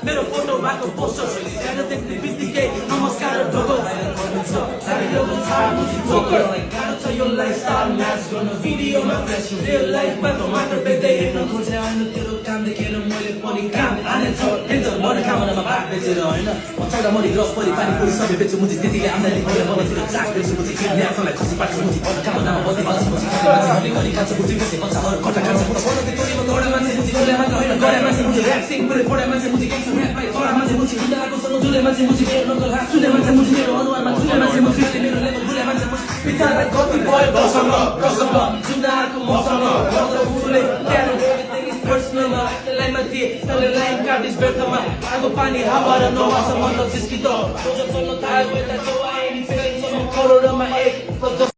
मेरो फोटो भएको पोस्टर त्यहाँ देख्ने बित्तिकै नमस्कार ढोको गाह्रो छ यो लाइफस्टाइल म्याच गर्न भिडियोमा फ्रेस रियल लाइफमा टमाटर बेच्दै हेर्न खोजे होइन तेरो काम देखेर मैले पनि काम हानेछ एन्जल मन कामनामा भाग बेचेर होइन म चौधा मरि रस परि पानी पुरी सबै बेच्छु मुजी त्यतिले आम्दानी भयो मलतिर चाक बेच्छु मुजी किन्ने आफूलाई खुसी पार्छु मुजी कामनामा बत्ती बाल्छु मुजी मान्छे गरी खान्छ मुजी बेसे बच्चाहरू कटा खान्छ तोरीमा दौडा मान्छे मुजी गरे मात्र होइन गरे मान्छे मुजी ऱ्याप सिङ पुरै फोडा मान्छे मुजी गेक्छु ऱ्याप पाइ छोडा मान्छे मुजी जुदाको सँग जुले मान्छे मुजी मेरो नकल हात सुले मान्छे मुजी मेरो अनुहारमा जुले मान्छे मुजी मेरो लेभल भुले मान्छे मुजी पितालाई गति भयो दसँग प्रसङ्ग जुदाको मसँग गर्दा फुले क्यारो everything is personal त्यसलाई माथि तले लाइन काटिस व्यर्थमा आगो पानी हावा र नवासँग मतलब जिस्किँदो चल्न थाल्यो यता चौआ एनी फेरि करोडमा एक